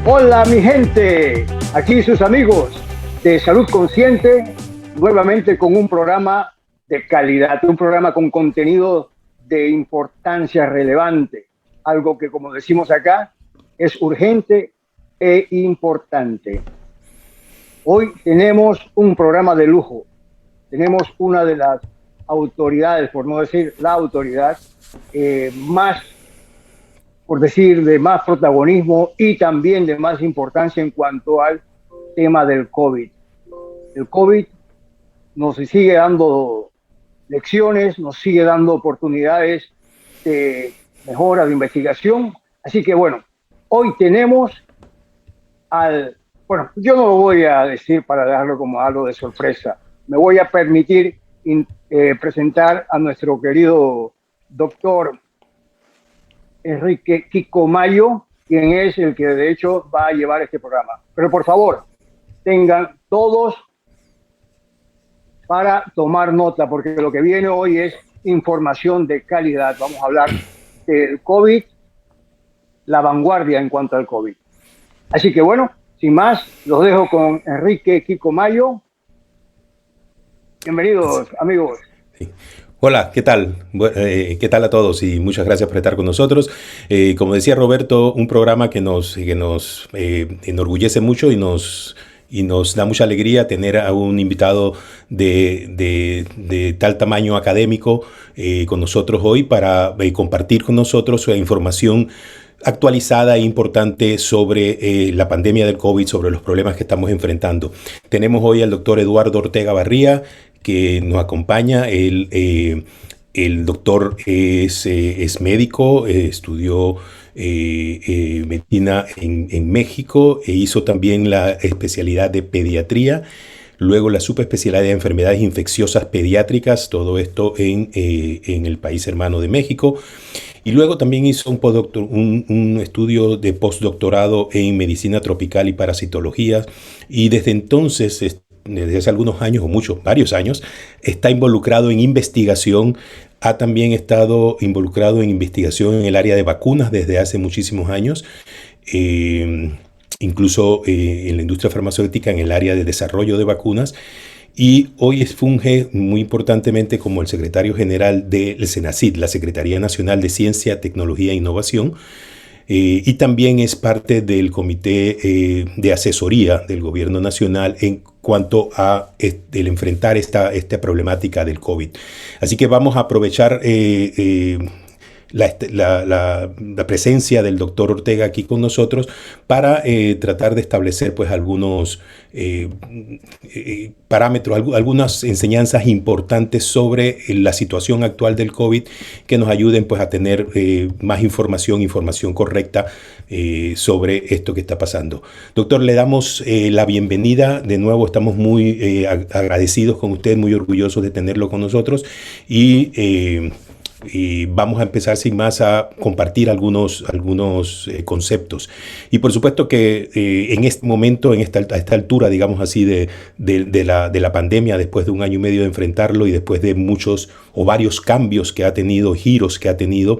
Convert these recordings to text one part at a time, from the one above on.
Hola mi gente, aquí sus amigos de Salud Consciente, nuevamente con un programa de calidad, un programa con contenido de importancia relevante, algo que como decimos acá es urgente e importante. Hoy tenemos un programa de lujo, tenemos una de las autoridades, por no decir la autoridad, más por decir, de más protagonismo y también de más importancia en cuanto al tema del COVID. El COVID nos sigue dando lecciones, nos sigue dando oportunidades de mejora, de investigación. Así que bueno, hoy tenemos bueno, yo no lo voy a decir para dejarlo como algo de sorpresa. Me voy a permitir presentar a nuestro querido doctor Enrique Kiko Mayo, quien es el que de hecho va a llevar este programa. Pero por favor, tengan todos para tomar nota, porque lo que viene hoy es información de calidad. Vamos a hablar del COVID, la vanguardia en cuanto al COVID. Así que bueno, sin más, los dejo con Enrique Kiko Mayo. Bienvenidos, amigos. Sí. Hola, ¿qué tal? ¿Qué tal a todos? Y muchas gracias por estar con nosotros. Como decía Roberto, un programa que nos enorgullece mucho y nos da mucha alegría tener a un invitado de tal tamaño académico con nosotros hoy para compartir con nosotros su información actualizada e importante sobre la pandemia del COVID, sobre los problemas que estamos enfrentando. Tenemos hoy al doctor Eduardo Ortega Barría, que nos acompaña. El doctor es médico, estudió medicina en México e hizo también la especialidad de pediatría, luego la subespecialidad de enfermedades infecciosas pediátricas, todo esto en el país hermano de México. Y luego también hizo un estudio de postdoctorado en medicina tropical y parasitología. Y desde entonces, desde hace algunos años, o muchos, varios años, está involucrado en investigación. Ha también estado involucrado en investigación en el área de vacunas desde hace muchísimos años. Eh, Incluso en la industria farmacéutica, en el área de desarrollo de vacunas. Y hoy funge muy importantemente como el secretario general del SENACID, la Secretaría Nacional de Ciencia, Tecnología e Innovación, y también es parte del comité de asesoría del gobierno nacional en cuanto a el enfrentar esta problemática del COVID. Así que vamos a aprovechar la presencia del doctor Ortega aquí con nosotros para tratar de establecer pues algunos parámetros, algunas enseñanzas importantes sobre la situación actual del COVID que nos ayuden pues a tener más información correcta sobre esto que está pasando. Doctor, le damos la bienvenida. De nuevo estamos muy agradecidos con usted, muy orgullosos de tenerlo con nosotros y vamos a empezar sin más a compartir algunos conceptos. Y por supuesto que en este momento, a esta altura, digamos así, de la pandemia, después de un año y medio de enfrentarlo y después de muchos o varios cambios que ha tenido, giros que ha tenido,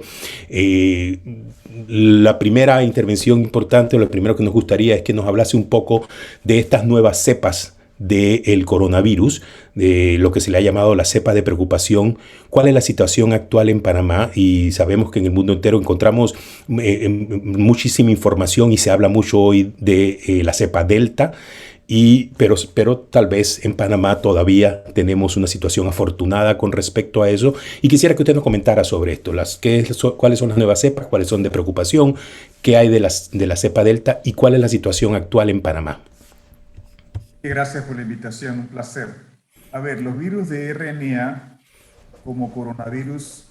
la primera intervención importante, o lo primero que nos gustaría es que nos hablase un poco de estas nuevas cepas del coronavirus, de lo que se le ha llamado la cepa de preocupación. ¿Cuál es la situación actual en Panamá? Y sabemos que en el mundo entero encontramos muchísima información y se habla mucho hoy de la cepa Delta. Pero tal vez en Panamá todavía tenemos una situación afortunada con respecto a eso. Y quisiera que usted nos comentara sobre esto. ¿Cuáles son las nuevas cepas? ¿Cuáles son de preocupación? ¿Qué hay de la cepa Delta? ¿Y cuál es la situación actual en Panamá? Gracias por la invitación, un placer. A ver, los virus de RNA, como coronavirus,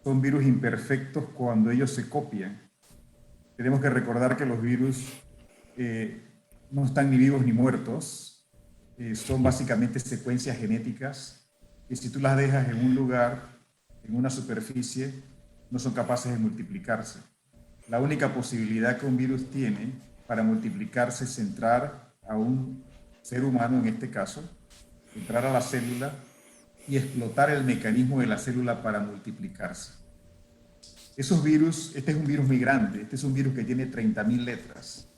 son virus imperfectos cuando ellos se copian. Tenemos que recordar que los virus no están ni vivos ni muertos, son básicamente secuencias genéticas que si tú las dejas en un lugar, en una superficie, no son capaces de multiplicarse. La única posibilidad que un virus tiene para multiplicarse es entrar a un ser humano, en este caso, entrar a la célula y explotar el mecanismo de la célula para multiplicarse. Esos virus, este es un virus muy grande, este es un virus que tiene 30.000 letras.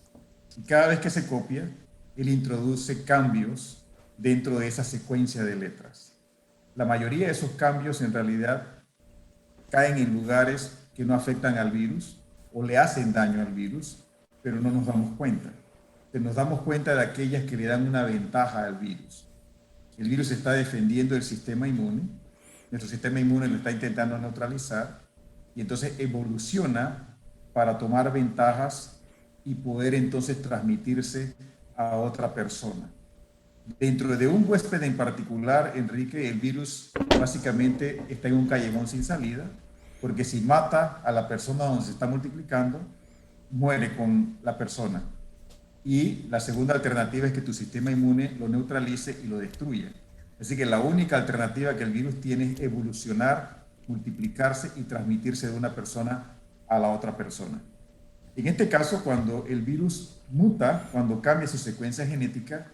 Y cada vez que se copia, él introduce cambios dentro de esa secuencia de letras. La mayoría de esos cambios en realidad caen en lugares que no afectan al virus o le hacen daño al virus, pero no nos damos cuenta. Nos damos cuenta de aquellas que le dan una ventaja al virus. El virus está defendiendo el sistema inmune, nuestro sistema inmune lo está intentando neutralizar y entonces evoluciona para tomar ventajas y poder entonces transmitirse a otra persona. Dentro de un huésped en particular, Enrique, el virus básicamente está en un callejón sin salida, porque si mata a la persona donde se está multiplicando, muere con la persona. Y la segunda alternativa es que tu sistema inmune lo neutralice y lo destruya. Así que la única alternativa que el virus tiene es evolucionar, multiplicarse y transmitirse de una persona a la otra persona. En este caso, cuando el virus muta, cuando cambia su secuencia genética,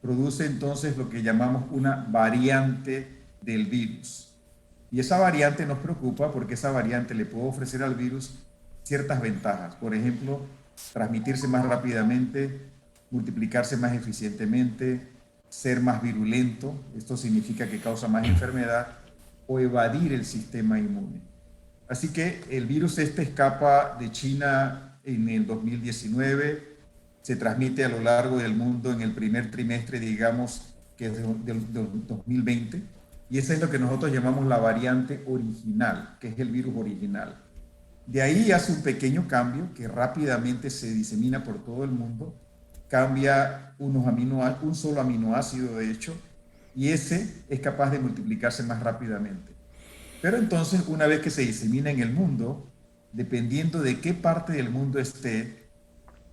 produce entonces lo que llamamos una variante del virus. Y esa variante nos preocupa porque esa variante le puede ofrecer al virus ciertas ventajas. Por ejemplo, transmitirse más rápidamente, multiplicarse más eficientemente, ser más virulento, esto significa que causa más enfermedad, o evadir el sistema inmune. Así que el virus escapa de China en el 2019, se transmite a lo largo del mundo en el primer trimestre, digamos, que es del 2020, y eso es lo que nosotros llamamos la variante original, que es el virus original. De ahí hace un pequeño cambio que rápidamente se disemina por todo el mundo, cambia un solo aminoácido de hecho, y ese es capaz de multiplicarse más rápidamente. Pero entonces, una vez que se disemina en el mundo, dependiendo de qué parte del mundo esté,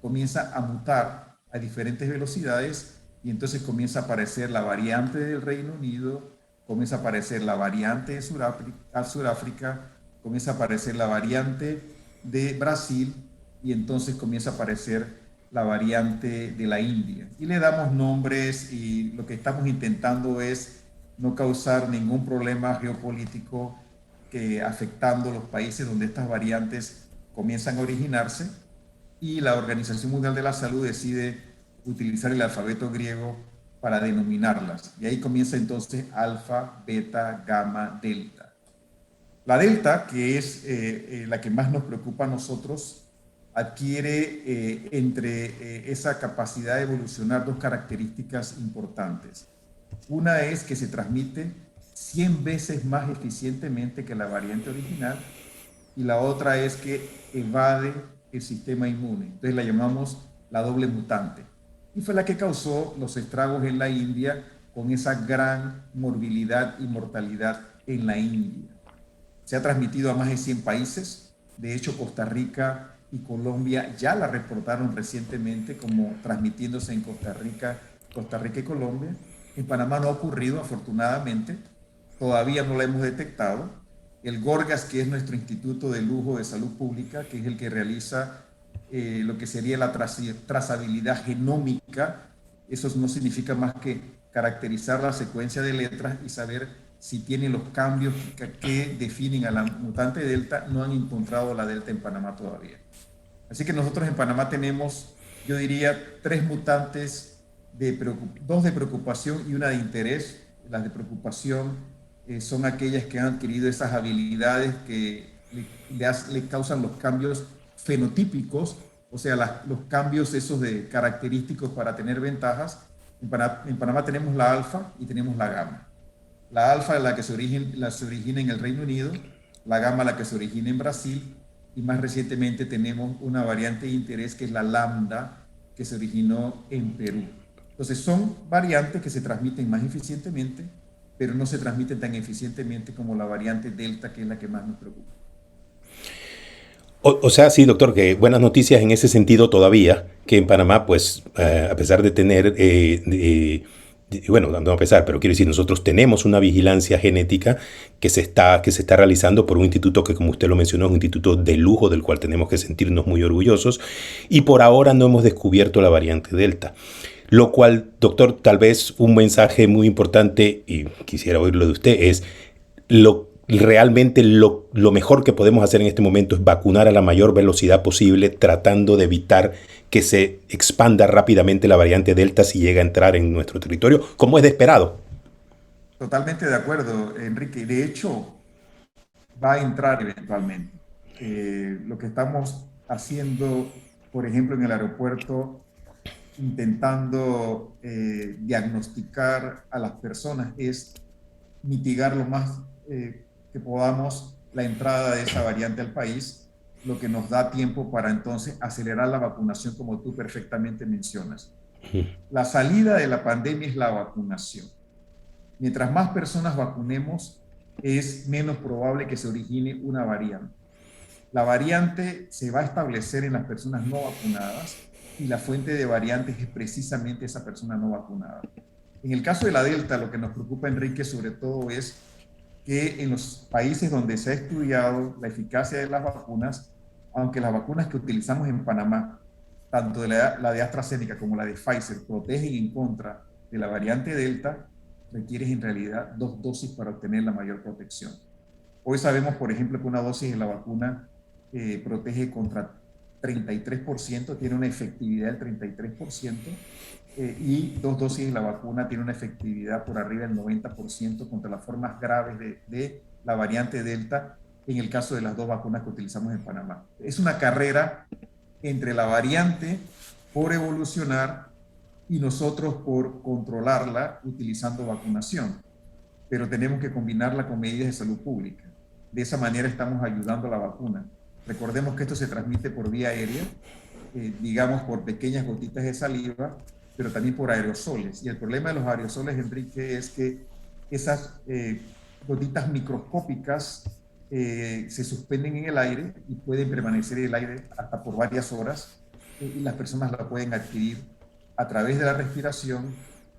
comienza a mutar a diferentes velocidades y entonces comienza a aparecer la variante del Reino Unido, comienza a aparecer la variante de Sudáfrica, comienza a aparecer la variante de Brasil y entonces comienza a aparecer la variante de la India. Y le damos nombres y lo que estamos intentando es no causar ningún problema geopolítico que afectando los países donde estas variantes comienzan a originarse, y la Organización Mundial de la Salud decide utilizar el alfabeto griego para denominarlas. Y ahí comienza entonces alfa, beta, gamma, delta. La delta, que es la que más nos preocupa a nosotros, adquiere entre esa capacidad de evolucionar dos características importantes. Una es que se transmite 100 veces más eficientemente que la variante original, y la otra es que evade el sistema inmune. Entonces la llamamos la doble mutante. Y fue la que causó los estragos en la India, con esa gran morbilidad y mortalidad en la India. Se ha transmitido a más de 100 países. De hecho, Costa Rica y Colombia ya la reportaron recientemente como transmitiéndose en Costa Rica y Colombia. En Panamá no ha ocurrido, afortunadamente. Todavía no la hemos detectado. El Gorgas, que es nuestro instituto de lujo de salud pública, que es el que realiza lo que sería la trazabilidad genómica, eso no significa más que caracterizar la secuencia de letras y saber si tiene los cambios que definen a la mutante delta. No han encontrado la delta en Panamá todavía. Así que nosotros en Panamá tenemos, yo diría, 3 mutantes, dos de preocupación y una de interés. Las de preocupación son aquellas que han adquirido esas habilidades que le causan los cambios fenotípicos, o sea, los cambios esos de característicos para tener ventajas. En Panamá tenemos la alfa y tenemos la gamma. La alfa es la que se origina en el Reino Unido, la gamma la que se origina en Brasil, y más recientemente tenemos una variante de interés que es la lambda, que se originó en Perú. Entonces son variantes que se transmiten más eficientemente, pero no se transmiten tan eficientemente como la variante delta, que es la que más nos preocupa. O sea, sí, doctor, que buenas noticias en ese sentido todavía, que en Panamá, pues, a pesar de tener, bueno, no a pesar, pero quiero decir, nosotros tenemos una vigilancia genética que se está realizando por un instituto que, como usted lo mencionó, es un instituto de lujo del cual tenemos que sentirnos muy orgullosos, y por ahora no hemos descubierto la variante Delta. Lo cual, doctor, tal vez un mensaje muy importante, y quisiera oírlo de usted, es realmente lo mejor que podemos hacer en este momento es vacunar a la mayor velocidad posible, tratando de evitar que se expanda rápidamente la variante Delta si llega a entrar en nuestro territorio, como es de esperado. Totalmente de acuerdo, Enrique. De hecho, va a entrar eventualmente. Lo que estamos haciendo, por ejemplo, en el aeropuerto, intentando diagnosticar a las personas, es mitigar lo más que podamos la entrada de esa variante al país, lo que nos da tiempo para entonces acelerar la vacunación, como tú perfectamente mencionas. La salida de la pandemia es la vacunación. Mientras más personas vacunemos, es menos probable que se origine una variante. La variante se va a establecer en las personas no vacunadas y la fuente de variantes es precisamente esa persona no vacunada. En el caso de la Delta, lo que nos preocupa, Enrique, sobre todo es que en los países donde se ha estudiado la eficacia de las vacunas, aunque las vacunas que utilizamos en Panamá, tanto la de AstraZeneca como la de Pfizer, protegen en contra de la variante Delta, requieres en realidad 2 dosis para obtener la mayor protección. Hoy sabemos, por ejemplo, que una dosis de la vacuna protege contra 33%, tiene una efectividad del 33%, y 2 dosis de la vacuna tiene una efectividad por arriba del 90% contra las formas graves de la variante Delta, en el caso de las 2 vacunas que utilizamos en Panamá. Es una carrera entre la variante por evolucionar y nosotros por controlarla utilizando vacunación, pero tenemos que combinarla con medidas de salud pública. De esa manera estamos ayudando a la vacuna. Recordemos que esto se transmite por vía aérea, digamos por pequeñas gotitas de saliva, pero también por aerosoles. Y el problema de los aerosoles, Enrique, es que esas gotitas microscópicas se suspenden en el aire y pueden permanecer en el aire hasta por varias horas, y las personas la pueden adquirir a través de la respiración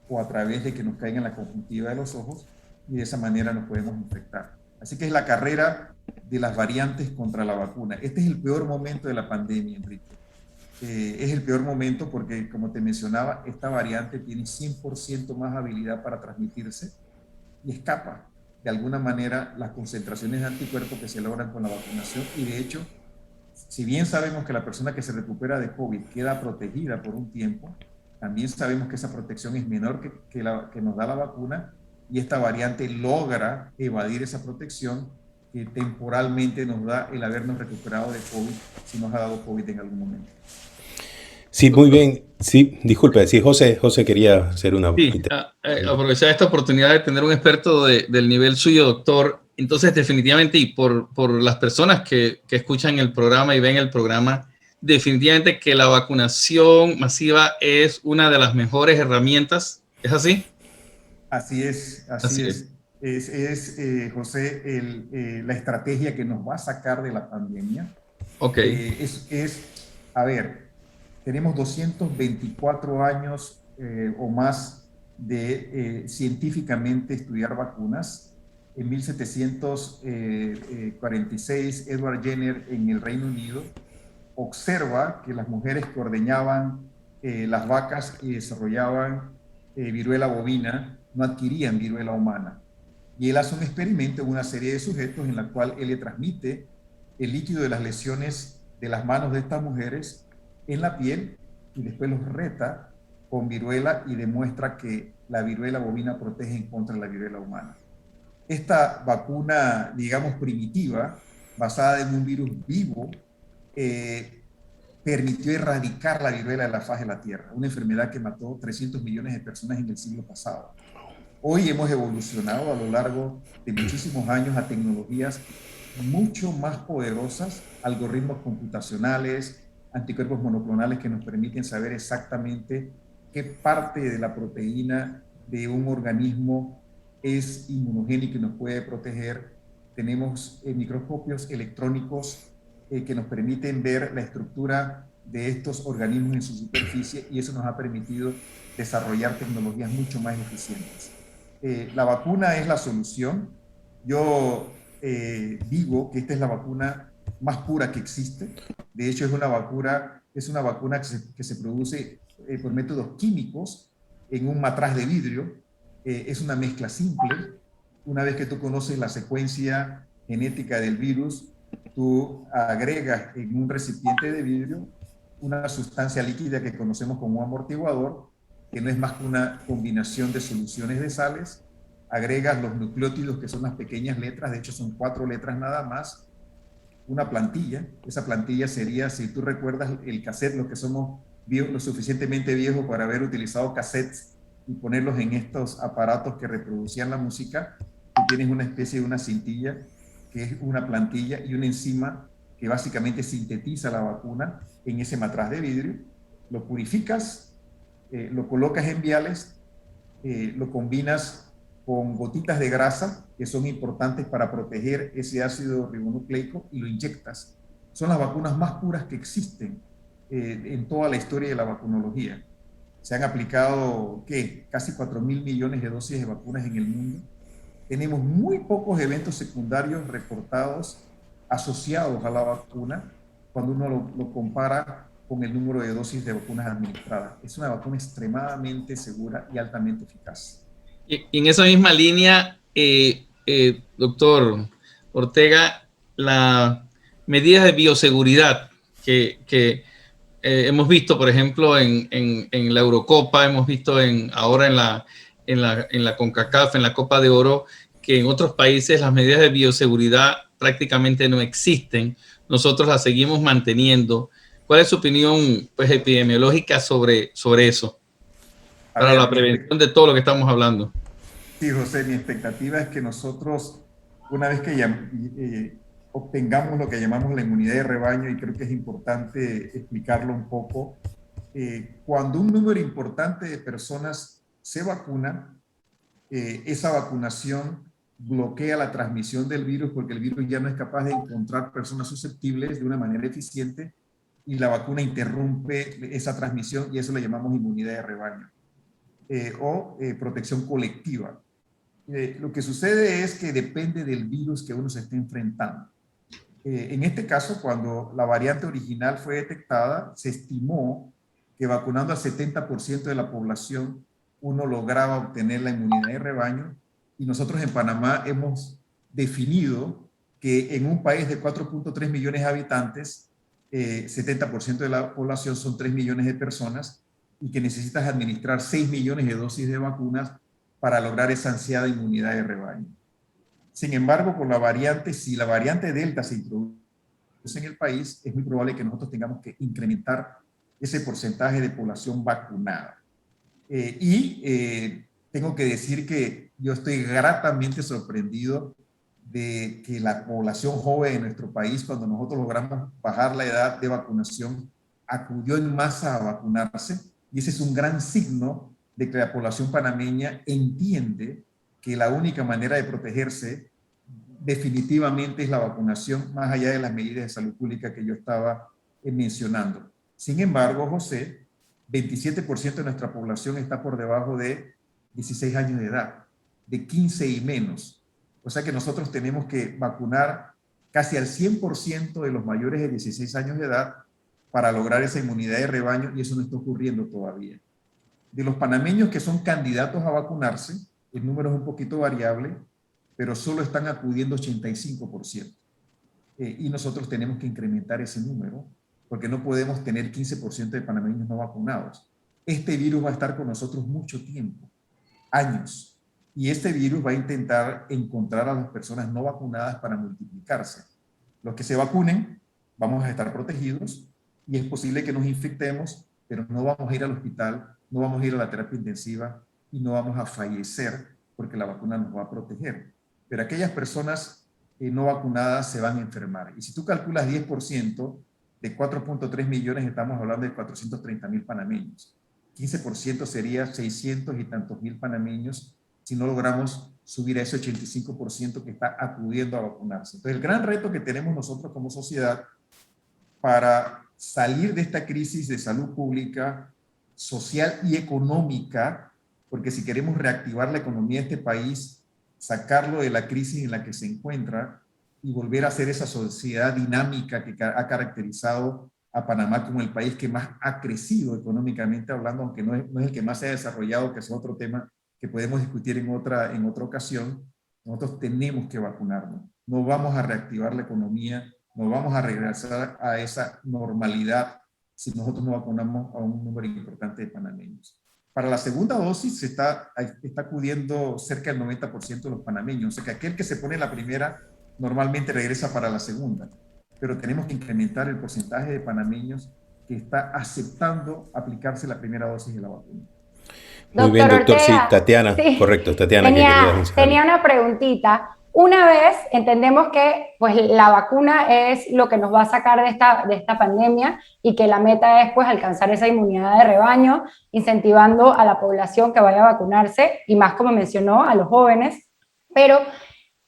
o a través de que nos caiga en la conjuntiva de los ojos, y de esa manera nos podemos infectar. Así que es la carrera de las variantes contra la vacuna. Este es el peor momento de la pandemia, Enrique. Es el peor momento porque, como te mencionaba, esta variante tiene 100% más habilidad para transmitirse y escapa de alguna manera las concentraciones de anticuerpos que se logran con la vacunación. Y de hecho, si bien sabemos que la persona que se recupera de COVID queda protegida por un tiempo, también sabemos que esa protección es menor que nos da la vacuna, y esta variante logra evadir esa protección que temporalmente nos da el habernos recuperado de COVID, si nos ha dado COVID en algún momento. Sí, muy bien. Sí, disculpe, sí, José quería hacer una... Sí, aprovechar esta oportunidad de tener un experto del nivel suyo, doctor. Entonces, definitivamente, y por las personas que escuchan el programa y ven el programa, definitivamente que la vacunación masiva es una de las mejores herramientas. ¿Es así? Así es, así es. José, la estrategia que nos va a sacar de la pandemia. Ok. A ver, tenemos 224 años o más de científicamente estudiar vacunas. En 1746, Edward Jenner en el Reino Unido observa que las mujeres que ordeñaban las vacas y desarrollaban viruela bovina no adquirían viruela humana. Y él hace un experimento en una serie de sujetos en la cual él le transmite el líquido de las lesiones de las manos de estas mujeres en la piel, y después los reta con viruela y demuestra que la viruela bovina protege en contra de la viruela humana. Esta vacuna, digamos, primitiva, basada en un virus vivo, permitió erradicar la viruela de la faz de la Tierra, una enfermedad que mató 300 millones de personas en el siglo pasado. Hoy hemos evolucionado a lo largo de muchísimos años a tecnologías mucho más poderosas, algoritmos computacionales, anticuerpos monoclonales que nos permiten saber exactamente qué parte de la proteína de un organismo es inmunogénico y nos puede proteger. Tenemos microscopios electrónicos que nos permiten ver la estructura de estos organismos en su superficie, y eso nos ha permitido desarrollar tecnologías mucho más eficientes. La vacuna es la solución. Yo digo que esta es la vacuna más pura que existe. De hecho, es una vacuna que se produce por métodos químicos en un matraz de vidrio. Es una mezcla simple. Una vez que tú conoces la secuencia genética del virus, tú agregas en un recipiente de vidrio una sustancia líquida que conocemos como un amortiguador, que no es más que una combinación de soluciones de sales. Agregas los nucleótidos, que son las pequeñas letras, de hecho son 4 letras nada más, una plantilla. Esa plantilla sería, si tú recuerdas el cassette, los que somos lo suficientemente viejos para haber utilizado cassettes y ponerlos en estos aparatos que reproducían la música, tú tienes una especie de una cintilla, que es una plantilla, y una enzima que básicamente sintetiza la vacuna en ese matraz de vidrio. Lo purificas, lo colocas en viales, lo combinas con gotitas de grasa, que son importantes para proteger ese ácido ribonucleico, y lo inyectas. Son las vacunas más puras que existen en toda la historia de la vacunología. Se han aplicado, ¿qué? Casi 4.000 millones de dosis de vacunas en el mundo. Tenemos muy pocos eventos secundarios reportados asociados a la vacuna cuando uno lo compara con el número de dosis de vacunas administradas. Es una vacuna extremadamente segura y altamente eficaz. Y en esa misma línea, doctor Ortega, las medidas de bioseguridad que hemos visto, por ejemplo, en la Eurocopa, hemos visto ahora en la CONCACAF, en la Copa de Oro, que en otros países las medidas de bioseguridad prácticamente no existen. Nosotros las seguimos manteniendo. ¿Cuál es su opinión, pues, epidemiológica sobre eso? Para la prevención de todo lo que estamos hablando. Sí, José, mi expectativa es que nosotros, una vez que obtengamos lo que llamamos la inmunidad de rebaño, y creo que es importante explicarlo un poco, cuando un número importante de personas se vacuna, esa vacunación bloquea la transmisión del virus, porque el virus ya no es capaz de encontrar personas susceptibles de una manera eficiente, y la vacuna interrumpe esa transmisión, y eso le llamamos inmunidad de rebaño o protección colectiva. Lo que sucede es que depende del virus que uno se esté enfrentando. En este caso, cuando la variante original fue detectada, se estimó que vacunando al 70% de la población uno lograba obtener la inmunidad de rebaño, y nosotros en Panamá hemos definido que en un país de 4.3 millones de habitantes, 70% de la población son 3 millones de personas, y que necesitas administrar 6 millones de dosis de vacunas para lograr esa ansiada inmunidad de rebaño. Sin embargo, con la variante, si la variante Delta se introduce en el país, es muy probable que nosotros tengamos que incrementar ese porcentaje de población vacunada. Tengo que decir que yo estoy gratamente sorprendido de que la población joven de nuestro país, cuando nosotros logramos bajar la edad de vacunación, acudió en masa a vacunarse, y ese es un gran signo de que la población panameña entiende que la única manera de protegerse definitivamente es la vacunación, más allá de las medidas de salud pública que yo estaba mencionando. Sin embargo, José, 27% de nuestra población está por debajo de 16 años de edad, de 15 y menos. O sea que nosotros tenemos que vacunar casi al 100% de los mayores de 16 años de edad para lograr esa inmunidad de rebaño, y eso no está ocurriendo todavía. De los panameños que son candidatos a vacunarse, el número es un poquito variable, pero solo están acudiendo 85%. Y nosotros tenemos que incrementar ese número, porque no podemos tener 15% de panameños no vacunados. Este virus va a estar con nosotros mucho tiempo, años, y este virus va a intentar encontrar a las personas no vacunadas para multiplicarse. Los que se vacunen vamos a estar protegidos, y es posible que nos infectemos, pero no vamos a ir al hospital, no vamos a ir a la terapia intensiva, y no vamos a fallecer porque la vacuna nos va a proteger. Pero aquellas personas no vacunadas se van a enfermar. Y si tú calculas 10% de 4.3 millones, estamos hablando de 430,000 panameños. 15% sería 600 y tantos mil panameños si no logramos subir a ese 85% que está acudiendo a vacunarse. Entonces, el gran reto que tenemos nosotros como sociedad para salir de esta crisis de salud pública, social y económica, porque si queremos reactivar la economía de este país, sacarlo de la crisis en la que se encuentra y volver a ser esa sociedad dinámica que ha caracterizado a Panamá como el país que más ha crecido económicamente hablando, aunque no es el que más se ha desarrollado, que es otro tema que podemos discutir en otra ocasión. Nosotros tenemos que vacunarnos. No vamos a reactivar la economía, no vamos a regresar a esa normalidad si nosotros no vacunamos a un número importante de panameños. Para la segunda dosis se está acudiendo cerca del 90% de los panameños. O sea que aquel que se pone la primera normalmente regresa para la segunda. Pero tenemos que incrementar el porcentaje de panameños que está aceptando aplicarse la primera dosis de la vacuna. Muy bien, doctor. Sí, Ortega, Tatiana, sí, correcto, Tatiana, que quería mencionar. tenía una preguntita. Una vez entendemos que pues, la vacuna es lo que nos va a sacar de esta pandemia y que la meta es pues, alcanzar esa inmunidad de rebaño, incentivando a la población que vaya a vacunarse y más, como mencionó, a los jóvenes. Pero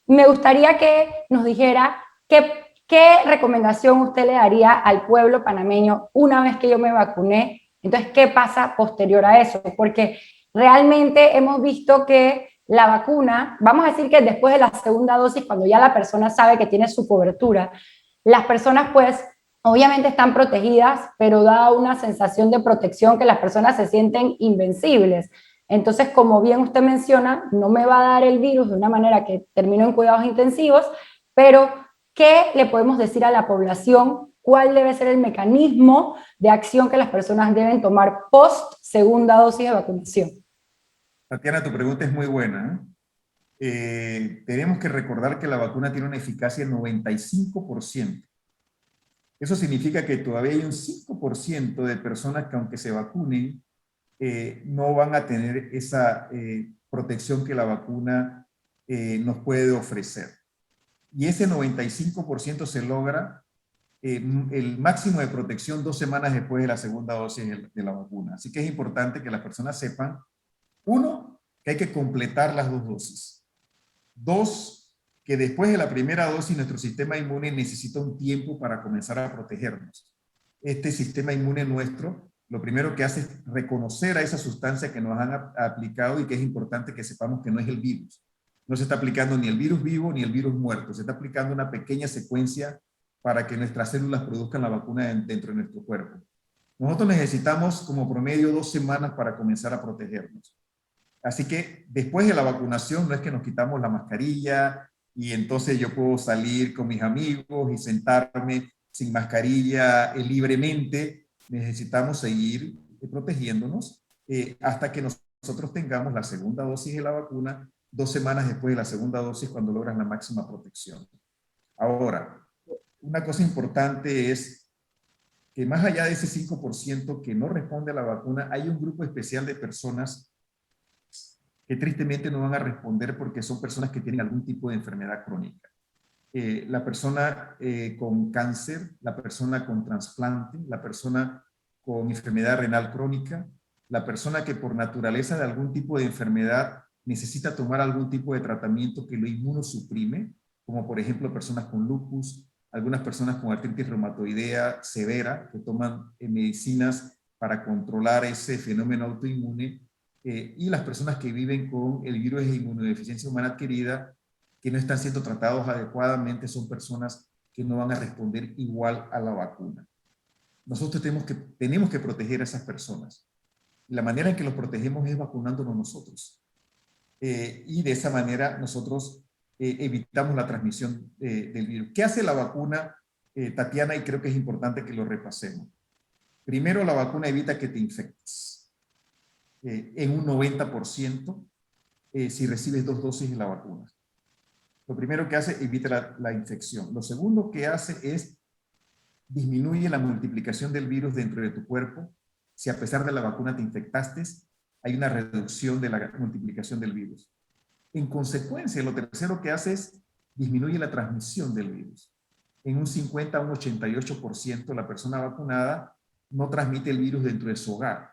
me gustaría que nos dijera qué recomendación usted le daría al pueblo panameño una vez que yo me vacuné. Entonces, ¿qué pasa posterior a eso? Porque realmente hemos visto que la vacuna, vamos a decir que después de la segunda dosis, cuando ya la persona sabe que tiene su cobertura, las personas pues obviamente están protegidas, pero da una sensación de protección que las personas se sienten invencibles. Entonces, como bien usted menciona, no me va a dar el virus de una manera que termino en cuidados intensivos, pero ¿qué le podemos decir a la población? ¿Cuál debe ser el mecanismo de acción que las personas deben tomar post segunda dosis de vacunación? Tatiana, tu pregunta es muy buena. Tenemos que recordar que la vacuna tiene una eficacia del 95%. Eso significa que todavía hay un 5% de personas que aunque se vacunen, no van a tener esa protección que la vacuna nos puede ofrecer. Y ese 95% se logra el máximo de protección 2 semanas después de la segunda dosis de la vacuna. Así que es importante que las personas sepan, 1, que hay que completar las 2 dosis. 2, que después de la primera dosis nuestro sistema inmune necesita un tiempo para comenzar a protegernos. Este sistema inmune nuestro, lo primero que hace es reconocer a esa sustancia que nos han aplicado y que es importante que sepamos que no es el virus. No se está aplicando ni el virus vivo ni el virus muerto. Se está aplicando una pequeña secuencia para que nuestras células produzcan la vacuna dentro de nuestro cuerpo. Nosotros necesitamos como promedio 2 semanas para comenzar a protegernos. Así que después de la vacunación no es que nos quitamos la mascarilla y entonces yo puedo salir con mis amigos y sentarme sin mascarilla libremente. Necesitamos seguir protegiéndonos hasta que nosotros tengamos la segunda dosis de la vacuna 2 semanas después de la segunda dosis cuando logran la máxima protección. Ahora, una cosa importante es que más allá de ese 5% que no responde a la vacuna, hay un grupo especial de personas que tristemente no van a responder porque son personas que tienen algún tipo de enfermedad crónica. La persona con cáncer, la persona con trasplante, la persona con enfermedad renal crónica, la persona que por naturaleza de algún tipo de enfermedad necesita tomar algún tipo de tratamiento que lo inmunosuprime, como por ejemplo personas con lupus, algunas personas con artritis reumatoidea severa que toman medicinas para controlar ese fenómeno autoinmune, y las personas que viven con el virus de inmunodeficiencia humana adquirida, que no están siendo tratados adecuadamente, son personas que no van a responder igual a la vacuna. Nosotros tenemos que proteger a esas personas. La manera en que los protegemos es vacunándonos nosotros. Y de esa manera nosotros evitamos la transmisión del virus. ¿Qué hace la vacuna, Tatiana? Y creo que es importante que lo repasemos. Primero, la vacuna evita que te infectes en un 90% si recibes 2 dosis de la vacuna. Lo primero que hace, evita la infección. Lo segundo que hace es disminuye la multiplicación del virus dentro de tu cuerpo. Si a pesar de la vacuna te infectaste, hay una reducción de la multiplicación del virus. En consecuencia, lo tercero que hace es disminuye la transmisión del virus. En un 50 a un 88% la persona vacunada no transmite el virus dentro de su hogar.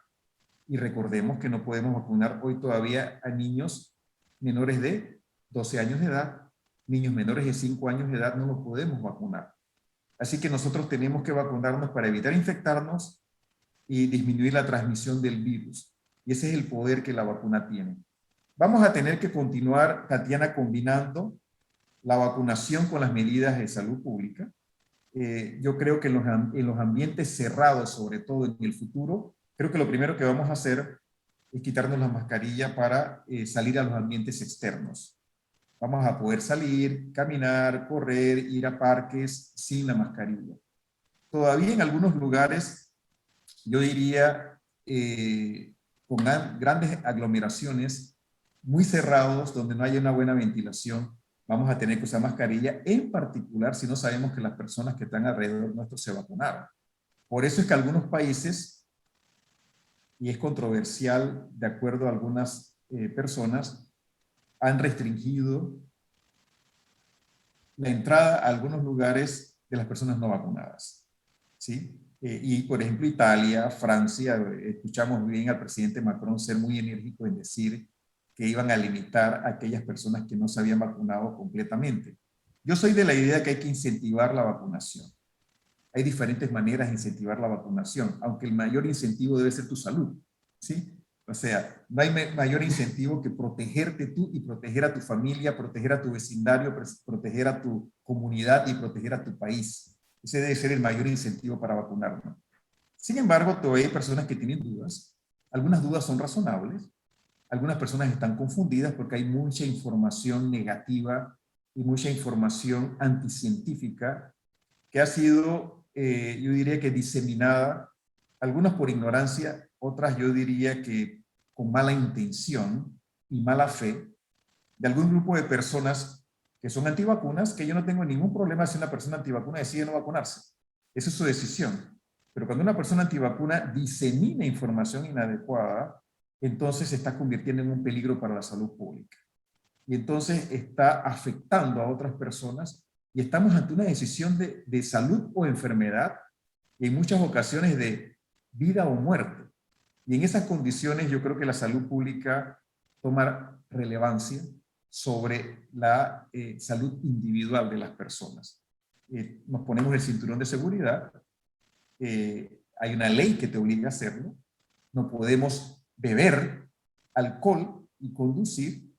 Y recordemos que no podemos vacunar hoy todavía a niños menores de 12 años de edad, niños menores de 5 años de edad no los podemos vacunar. Así que nosotros tenemos que vacunarnos para evitar infectarnos y disminuir la transmisión del virus. Y ese es el poder que la vacuna tiene. Vamos a tener que continuar, Tatiana, combinando la vacunación con las medidas de salud pública. Yo creo que en los ambientes cerrados, sobre todo en el futuro, creo que lo primero que vamos a hacer es quitarnos la mascarilla para salir a los ambientes externos. vamos a poder salir, caminar, correr, ir a parques sin la mascarilla. Todavía en algunos lugares, yo diría, con grandes aglomeraciones, muy cerrados, donde no haya una buena ventilación, vamos a tener que usar mascarilla, en particular si no sabemos que las personas que están alrededor nuestro se vacunaron. Por eso es que algunos países, y es controversial de acuerdo a algunas personas, han restringido la entrada a algunos lugares de las personas no vacunadas, ¿sí? Y por ejemplo Italia, Francia, escuchamos bien al presidente Macron ser muy enérgico en decir que iban a limitar a aquellas personas que no se habían vacunado completamente. Yo soy de la idea que hay que incentivar la vacunación. Hay diferentes maneras de incentivar la vacunación, aunque el mayor incentivo debe ser tu salud, ¿sí? O sea, no hay mayor incentivo que protegerte tú y proteger a tu familia, proteger a tu vecindario, proteger a tu comunidad y proteger a tu país. Ese debe ser el mayor incentivo para vacunarnos. Sin embargo, todavía hay personas que tienen dudas. Algunas dudas son razonables. Algunas personas están confundidas porque hay mucha información negativa y mucha información anticientífica que ha sido, yo diría que diseminada, algunas por ignorancia, otras yo diría que con mala intención y mala fe, de algún grupo de personas que son antivacunas, que yo no tengo ningún problema si una persona antivacuna decide no vacunarse. Esa es su decisión. Pero cuando una persona antivacuna disemina información inadecuada, entonces se está convirtiendo en un peligro para la salud pública. Y entonces está afectando a otras personas y estamos ante una decisión de salud o enfermedad y en muchas ocasiones de vida o muerte. Y en esas condiciones yo creo que la salud pública toma relevancia sobre la salud individual de las personas. Nos ponemos el cinturón de seguridad, hay una ley que te obliga a hacerlo, no podemos beber alcohol y conducir,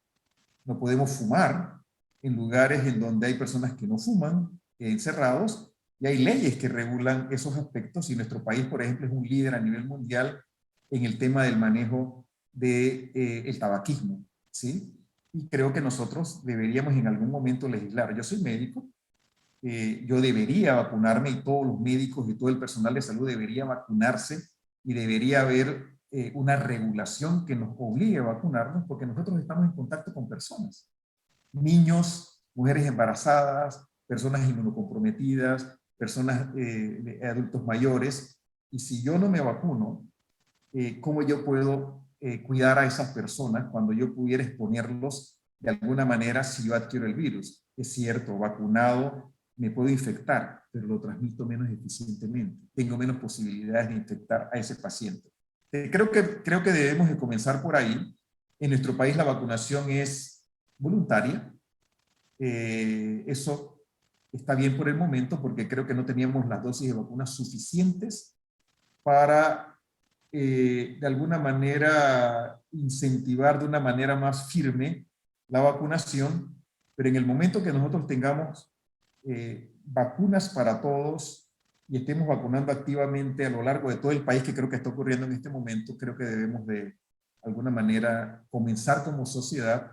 no podemos fumar en lugares en donde hay personas que no fuman, encerrados, y hay leyes que regulan esos aspectos, y nuestro país, por ejemplo, es un líder a nivel mundial en el tema del manejo del tabaquismo, ¿sí? Y creo que nosotros deberíamos en algún momento legislar. Yo soy médico, yo debería vacunarme y todos los médicos y todo el personal de salud debería vacunarse y debería haber una regulación que nos obligue a vacunarnos porque nosotros estamos en contacto con personas. Niños, mujeres embarazadas, personas inmunocomprometidas, personas adultos mayores. Y si yo no me vacuno, ¿cómo yo puedo cuidar a esas personas cuando yo pudiera exponerlos de alguna manera si yo adquiero el virus? Es cierto, vacunado me puedo infectar, pero lo transmito menos eficientemente. Tengo menos posibilidades de infectar a ese paciente. Creo que debemos de comenzar por ahí. En nuestro país la vacunación es voluntaria. Eso está bien por el momento porque creo que no teníamos las dosis de vacunas suficientes para de alguna manera incentivar de una manera más firme la vacunación, pero en el momento que nosotros tengamos vacunas para todos y estemos vacunando activamente a lo largo de todo el país, que creo que está ocurriendo en este momento, creo que debemos de alguna manera comenzar como sociedad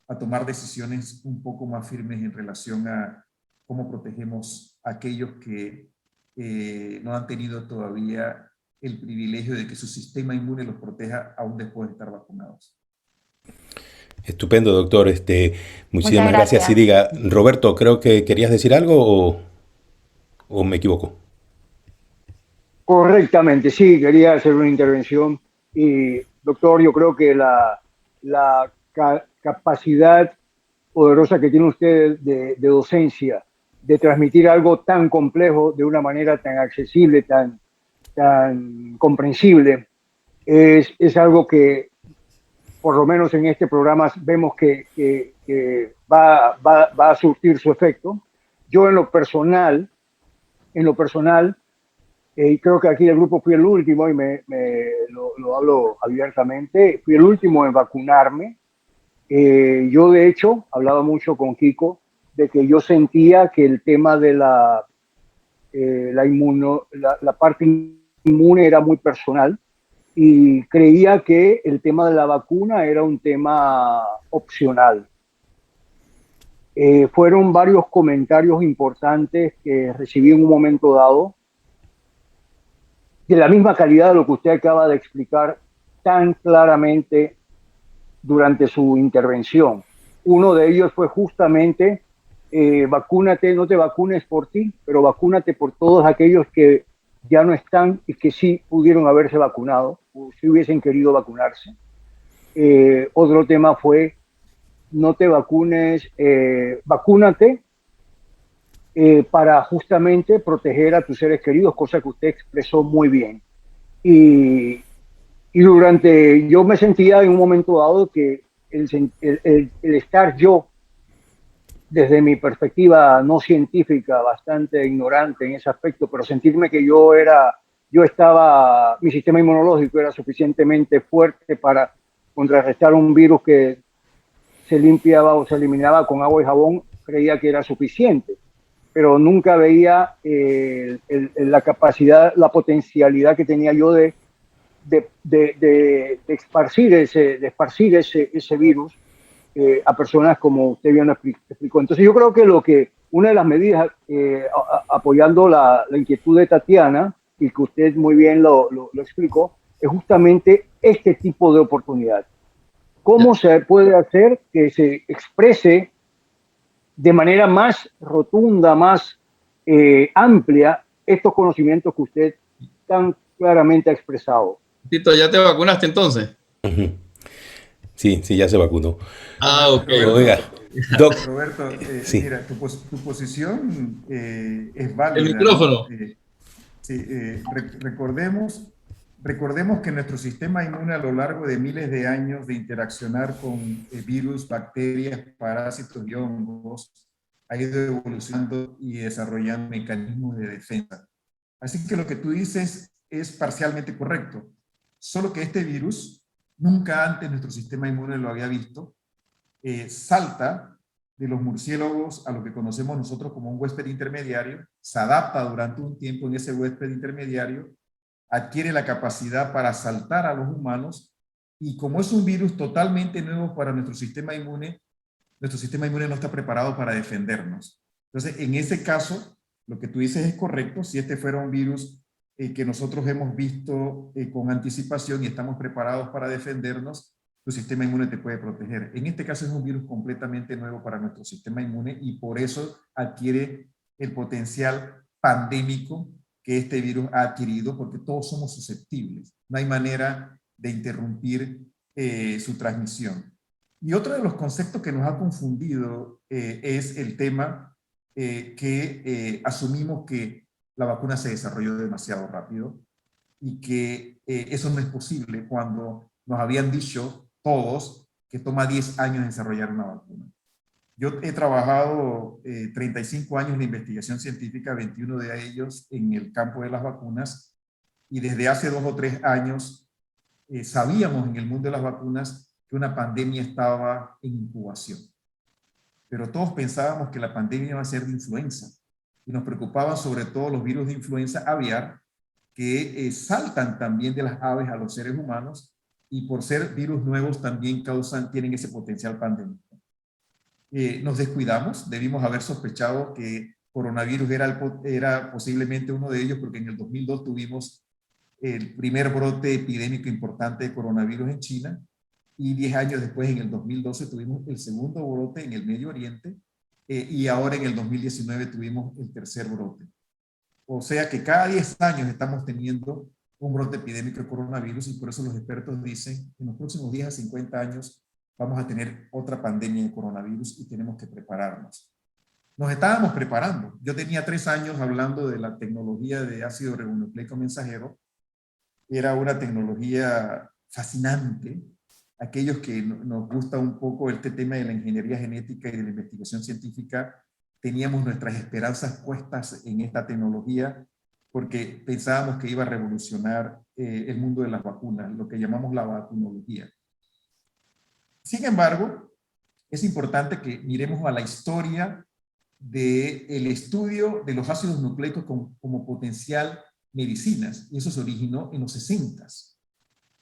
a tomar decisiones un poco más firmes en relación a cómo protegemos a aquellos que no han tenido todavía el privilegio de que su sistema inmune los proteja aún después de estar vacunados. Estupendo, doctor. Muchísimas gracias. Y diga, Roberto, creo que querías decir algo o me equivoco. Correctamente, sí, quería hacer una intervención. Y, doctor, yo creo que la capacidad poderosa que tiene usted de docencia, de transmitir algo tan complejo de una manera tan accesible, tan comprensible, es algo que por lo menos en este programa vemos que va a surtir su efecto. Yo en lo personal, creo que aquí el grupo fui el último, y lo hablo abiertamente, fui el último en vacunarme. Yo de hecho hablaba mucho con Kiko de que yo sentía que el tema de la parte inmune era muy personal, y creía que el tema de la vacuna era un tema opcional. fueron varios comentarios importantes que recibí en un momento dado, de la misma calidad de lo que usted acaba de explicar tan claramente durante su intervención. Uno de ellos fue justamente, vacúnate, no te vacunes por ti, pero vacúnate por todos aquellos que ya no están y que sí pudieron haberse vacunado, o si hubiesen querido vacunarse. Otro tema fue, no te vacunes, vacúnate para justamente proteger a tus seres queridos, cosa que usted expresó muy bien. Y yo me sentía en un momento dado que el estar yo, desde mi perspectiva no científica, bastante ignorante en ese aspecto, pero sentirme que mi sistema inmunológico era suficientemente fuerte para contrarrestar un virus que se limpiaba o se eliminaba con agua y jabón, creía que era suficiente, pero nunca veía la capacidad, la potencialidad que tenía yo de esparcir ese virus a personas como usted bien explicó. Entonces yo creo que una de las medidas, apoyando la inquietud de Tatiana, y que usted muy bien lo explicó, es justamente este tipo de oportunidad. ¿Cómo se puede hacer que se exprese de manera más rotunda, más amplia, estos conocimientos que usted tan claramente ha expresado? Tito, ¿ya te vacunaste entonces? Sí, sí, ya se vacunó. Ok. Oiga, Doc. Roberto, Sí. mira, tu posición es válida. El micrófono. ¿No? Sí, recordemos que nuestro sistema inmune a lo largo de miles de años de interaccionar con virus, bacterias, parásitos y hongos ha ido evolucionando y desarrollando mecanismos de defensa. Así que lo que tú dices es parcialmente correcto, solo que este virus nunca antes nuestro sistema inmune lo había visto, salta de los murciélagos a lo que conocemos nosotros como un huésped intermediario, se adapta durante un tiempo en ese huésped intermediario, adquiere la capacidad para saltar a los humanos, y como es un virus totalmente nuevo para nuestro sistema inmune no está preparado para defendernos. Entonces, en ese caso, lo que tú dices es correcto. Si este fuera un virus que nosotros hemos visto con anticipación y estamos preparados para defendernos, tu sistema inmune te puede proteger. En este caso es un virus completamente nuevo para nuestro sistema inmune y por eso adquiere el potencial pandémico que este virus ha adquirido, porque todos somos susceptibles. No hay manera de interrumpir su transmisión. Y otro de los conceptos que nos ha confundido es el tema que asumimos que la vacuna se desarrolló demasiado rápido y que eso no es posible cuando nos habían dicho todos que toma 10 años desarrollar una vacuna. Yo he trabajado 35 años en investigación científica, 21 de ellos en el campo de las vacunas, y desde hace 2 o 3 años sabíamos en el mundo de las vacunas que una pandemia estaba en incubación. Pero todos pensábamos que la pandemia iba a ser de influenza, y nos preocupaban sobre todo los virus de influenza aviar, que saltan también de las aves a los seres humanos, y por ser virus nuevos también tienen ese potencial pandémico. Nos descuidamos, debimos haber sospechado que coronavirus era posiblemente uno de ellos, porque en el 2002 tuvimos el primer brote epidémico importante de coronavirus en China, y 10 años después, en el 2012, tuvimos el segundo brote en el Medio Oriente, y ahora en el 2019 tuvimos el tercer brote. O sea que cada 10 años estamos teniendo un brote epidémico de coronavirus, y por eso los expertos dicen que en los próximos 10 a 50 años vamos a tener otra pandemia de coronavirus y tenemos que prepararnos. Nos estábamos preparando. Yo tenía 3 años hablando de la tecnología de ácido ribonucleico mensajero. Era una tecnología fascinante. Aquellos que nos gusta un poco este tema de la ingeniería genética y de la investigación científica, teníamos nuestras esperanzas puestas en esta tecnología porque pensábamos que iba a revolucionar el mundo de las vacunas, lo que llamamos la vacunología. Sin embargo, es importante que miremos a la historia del estudio de los ácidos nucleicos como potencial medicinas, y eso se originó en los 60s.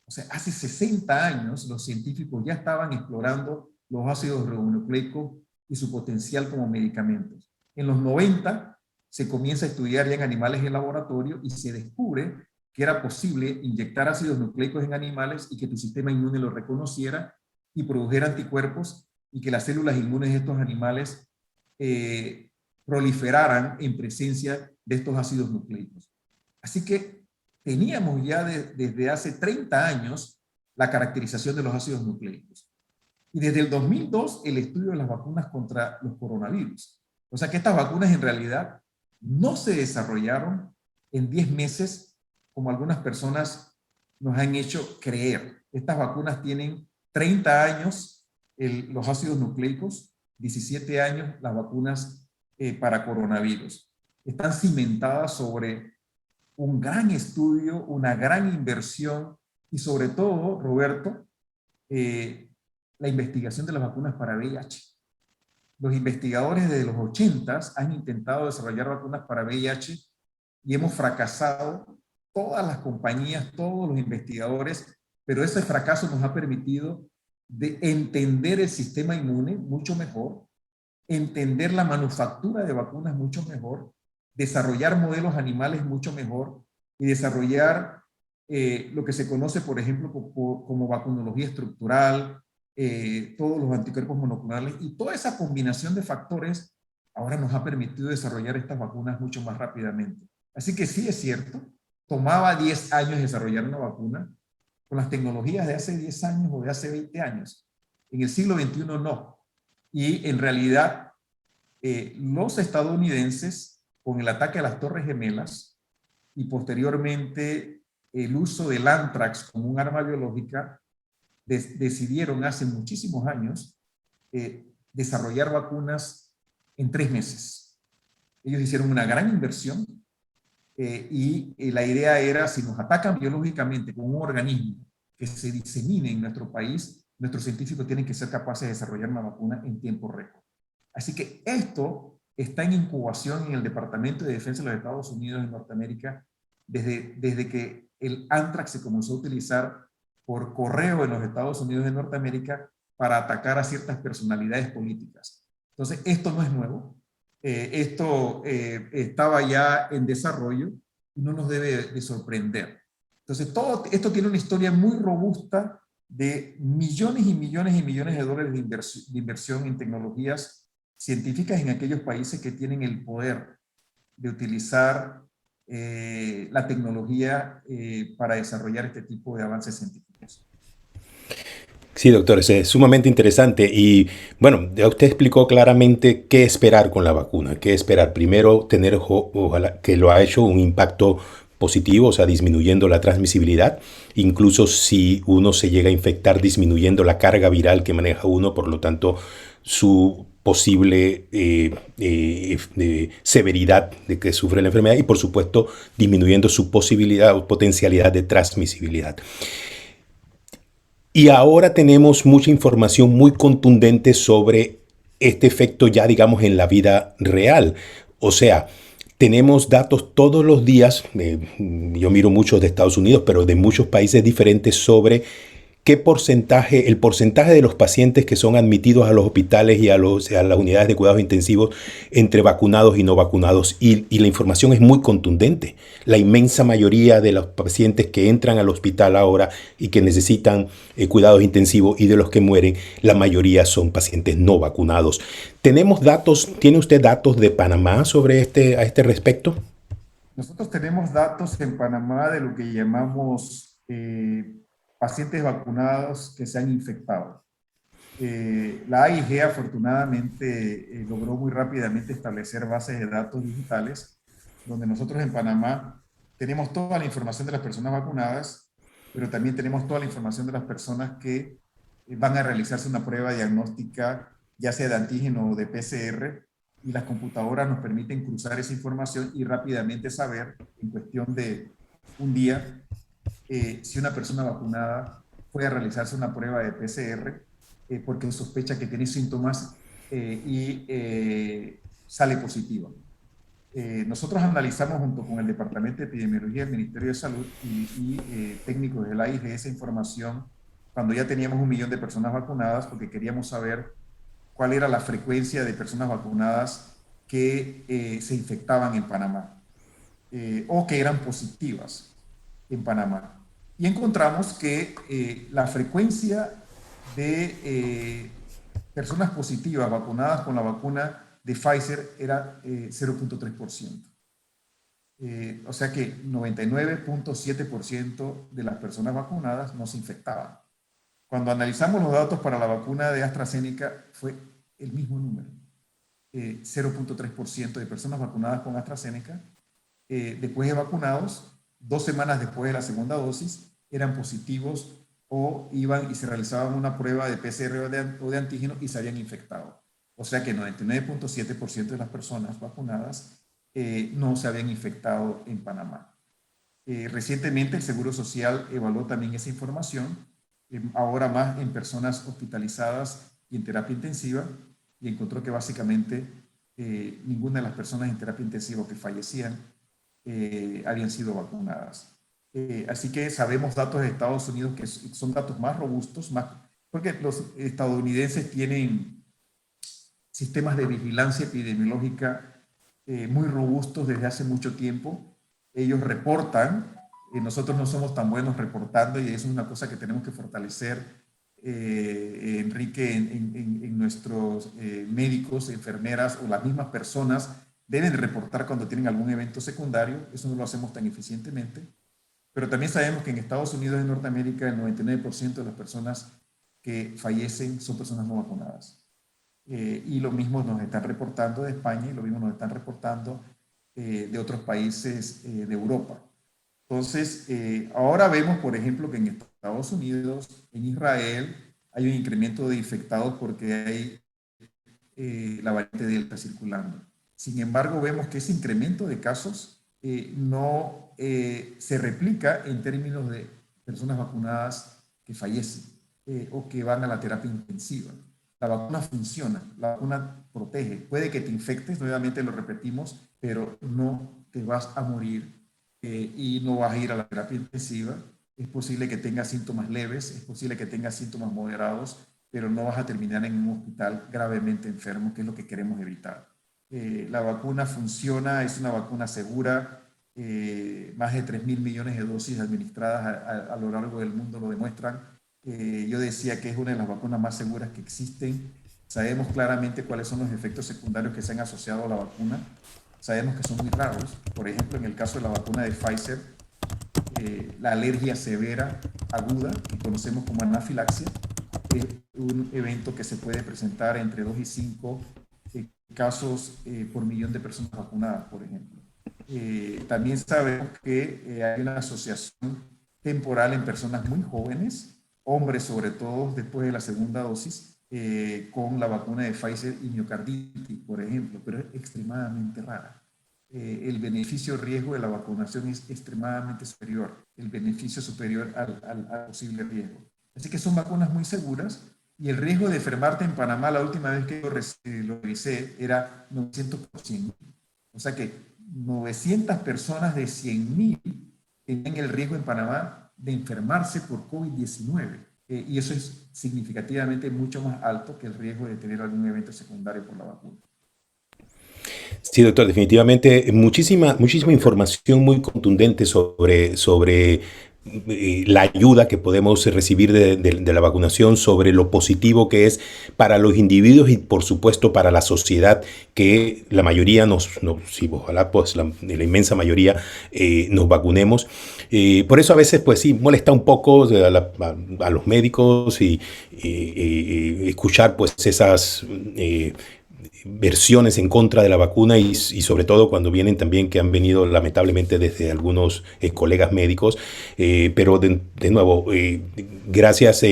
O sea, hace 60 años los científicos ya estaban explorando los ácidos ribonucleicos y su potencial como medicamentos. En los 90 se comienza a estudiar ya en animales en laboratorio y se descubre que era posible inyectar ácidos nucleicos en animales y que tu sistema inmune lo reconociera y produjera anticuerpos y que las células inmunes de estos animales proliferaran en presencia de estos ácidos nucleicos. Así que teníamos ya desde hace 30 años la caracterización de los ácidos nucleicos. Y desde el 2002 el estudio de las vacunas contra los coronavirus. O sea que estas vacunas en realidad no se desarrollaron en 10 meses como algunas personas nos han hecho creer. Estas vacunas tienen 30 años los ácidos nucleicos, 17 años las vacunas para coronavirus. Están cimentadas sobre un gran estudio, una gran inversión y sobre todo, Roberto, la investigación de las vacunas para VIH. Los investigadores desde los 80s han intentado desarrollar vacunas para VIH y hemos fracasado, todas las compañías, todos los investigadores, pero ese fracaso nos ha permitido de entender el sistema inmune mucho mejor, entender la manufactura de vacunas mucho mejor, desarrollar modelos animales mucho mejor y desarrollar lo que se conoce, por ejemplo, como vacunología estructural, todos los anticuerpos monoclonales y toda esa combinación de factores ahora nos ha permitido desarrollar estas vacunas mucho más rápidamente. Así que sí es cierto, tomaba 10 años desarrollar una vacuna con las tecnologías de hace 10 años o de hace 20 años. En el siglo XXI no. Y en realidad los estadounidenses, con el ataque a las Torres Gemelas y posteriormente el uso del anthrax como un arma biológica, decidieron hace muchísimos años desarrollar vacunas en 3 meses. Ellos hicieron una gran inversión y la idea era, si nos atacan biológicamente con un organismo que se disemine en nuestro país, nuestros científicos tienen que ser capaces de desarrollar una vacuna en tiempo récord. Así que esto está en incubación en el Departamento de Defensa de los Estados Unidos de Norteamérica desde que el anthrax se comenzó a utilizar por correo en los Estados Unidos de Norteamérica para atacar a ciertas personalidades políticas. Entonces, esto no es nuevo. Esto estaba ya en desarrollo y no nos debe de sorprender. Entonces, todo esto tiene una historia muy robusta de millones y millones y millones de dólares de inversión en tecnologías científicas en aquellos países que tienen el poder de utilizar la tecnología para desarrollar este tipo de avances científicos. Sí, doctor, es sumamente interesante y bueno, ya usted explicó claramente qué esperar con la vacuna, qué esperar. Primero, tener, ojalá, que lo ha hecho un impacto positivo, o sea, disminuyendo la transmisibilidad, incluso si uno se llega a infectar, disminuyendo la carga viral que maneja uno, por lo tanto, su posible severidad de que sufre la enfermedad y, por supuesto, disminuyendo su posibilidad o potencialidad de transmisibilidad. Y ahora tenemos mucha información muy contundente sobre este efecto ya, digamos, en la vida real. O sea, tenemos datos todos los días, yo miro muchos de Estados Unidos, pero de muchos países diferentes sobre qué porcentaje, el porcentaje de los pacientes que son admitidos a los hospitales y a las unidades de cuidados intensivos entre vacunados y no vacunados. Y la información es muy contundente. La inmensa mayoría de los pacientes que entran al hospital ahora y que necesitan cuidados intensivos y de los que mueren, la mayoría son pacientes no vacunados. ¿Tenemos datos, tiene usted datos de Panamá sobre a este respecto? Nosotros tenemos datos en Panamá de lo que llamamos pacientes vacunados que se han infectado. La AIG afortunadamente logró muy rápidamente establecer bases de datos digitales, donde nosotros en Panamá tenemos toda la información de las personas vacunadas, pero también tenemos toda la información de las personas que van a realizarse una prueba diagnóstica, ya sea de antígeno o de PCR, y las computadoras nos permiten cruzar esa información y rápidamente saber, en cuestión de un día, si una persona vacunada fue a realizarse una prueba de PCR porque sospecha que tiene síntomas y sale positiva. Nosotros analizamos junto con el Departamento de Epidemiología del Ministerio de Salud y técnicos de la AIG esa información cuando ya teníamos 1 millón de personas vacunadas, porque queríamos saber cuál era la frecuencia de personas vacunadas que se infectaban en Panamá o que eran positivas en Panamá. Y encontramos que la frecuencia de personas positivas vacunadas con la vacuna de Pfizer era 0.3%. O sea que 99.7% de las personas vacunadas no se infectaban. Cuando analizamos los datos para la vacuna de AstraZeneca, fue el mismo número. 0.3% de personas vacunadas con AstraZeneca, después de vacunados, 2 semanas después de la segunda dosis, eran positivos o iban y se realizaban una prueba de PCR o de antígeno y se habían infectado. O sea que 99.7% de las personas vacunadas no se habían infectado en Panamá. Recientemente el Seguro Social evaluó también esa información, ahora más en personas hospitalizadas y en terapia intensiva, y encontró que básicamente ninguna de las personas en terapia intensiva que fallecían habían sido vacunadas. Así que sabemos datos de Estados Unidos que son datos más robustos, porque los estadounidenses tienen sistemas de vigilancia epidemiológica muy robustos desde hace mucho tiempo. Ellos reportan, nosotros no somos tan buenos reportando y eso es una cosa que tenemos que fortalecer, Enrique, en nuestros médicos, enfermeras o las mismas personas deben reportar cuando tienen algún evento secundario. Eso no lo hacemos tan eficientemente. Pero también sabemos que en Estados Unidos y Norteamérica el 99% de las personas que fallecen son personas no vacunadas. Y lo mismo nos están reportando de España y lo mismo nos están reportando de otros países de Europa. Entonces, ahora vemos, por ejemplo, que en Estados Unidos, en Israel, hay un incremento de infectados porque hay la variante Delta circulando. Sin embargo, vemos que ese incremento de casos no se replica en términos de personas vacunadas que fallecen o que van a la terapia intensiva. La vacuna funciona, la vacuna protege. Puede que te infectes, nuevamente lo repetimos, pero no te vas a morir y no vas a ir a la terapia intensiva. Es posible que tengas síntomas leves, es posible que tengas síntomas moderados, pero no vas a terminar en un hospital gravemente enfermo, que es lo que queremos evitar. La vacuna funciona, es una vacuna segura. Más de 3.000 millones de dosis administradas a lo largo del mundo lo demuestran. Yo decía que es una de las vacunas más seguras que existen. Sabemos claramente cuáles son los efectos secundarios que se han asociado a la vacuna. Sabemos que son muy raros. Por ejemplo, en el caso de la vacuna de Pfizer, la alergia severa aguda, que conocemos como anafilaxia, es un evento que se puede presentar entre 2 y 5 casos por millón de personas vacunadas, por ejemplo. También sabemos que hay una asociación temporal en personas muy jóvenes, hombres sobre todo después de la segunda dosis, con la vacuna de Pfizer y miocarditis, por ejemplo, pero es extremadamente rara. El beneficio-riesgo de la vacunación es extremadamente superior, el beneficio superior al posible riesgo. Así que son vacunas muy seguras y el riesgo de enfermarte en Panamá la última vez que lo revisé era 900 por 100.000. O sea que 900 personas de 100.000 tenían el riesgo en Panamá de enfermarse por COVID-19. Y eso es significativamente mucho más alto que el riesgo de tener algún evento secundario por la vacuna. Sí, doctor, definitivamente muchísima información muy contundente sobre la ayuda que podemos recibir de la vacunación, sobre lo positivo que es para los individuos y por supuesto para la sociedad, que la mayoría sí, ojalá pues la inmensa mayoría nos vacunemos. Por eso a veces pues sí molesta un poco a los médicos y escuchar pues esas versiones en contra de la vacuna y sobre todo cuando vienen también que han venido lamentablemente desde algunos colegas médicos, pero de nuevo gracias a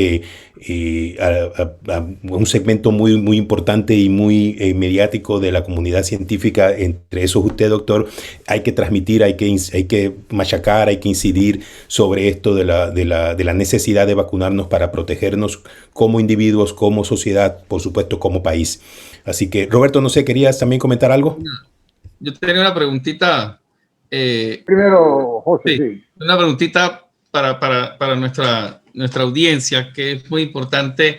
un segmento muy importante y muy mediático de la comunidad científica, entre esos usted, doctor, hay que transmitir, hay que machacar, hay que incidir sobre esto de la necesidad de vacunarnos para protegernos como individuos, como sociedad, por supuesto como país. Así que, Roberto, no sé, ¿querías también comentar algo? Yo tenía una preguntita. Primero, José, sí. Una preguntita para nuestra audiencia, que es muy importante.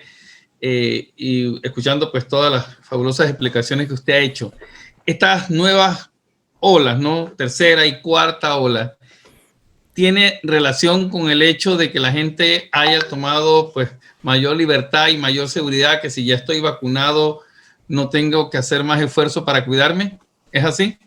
y escuchando pues todas las fabulosas explicaciones que usted ha hecho. Estas nuevas olas, ¿no? Tercera y cuarta ola, ¿tiene relación con el hecho de que la gente haya tomado pues mayor libertad y mayor seguridad, que si ya estoy vacunado no tengo que hacer más esfuerzo para cuidarme? ¿Es así?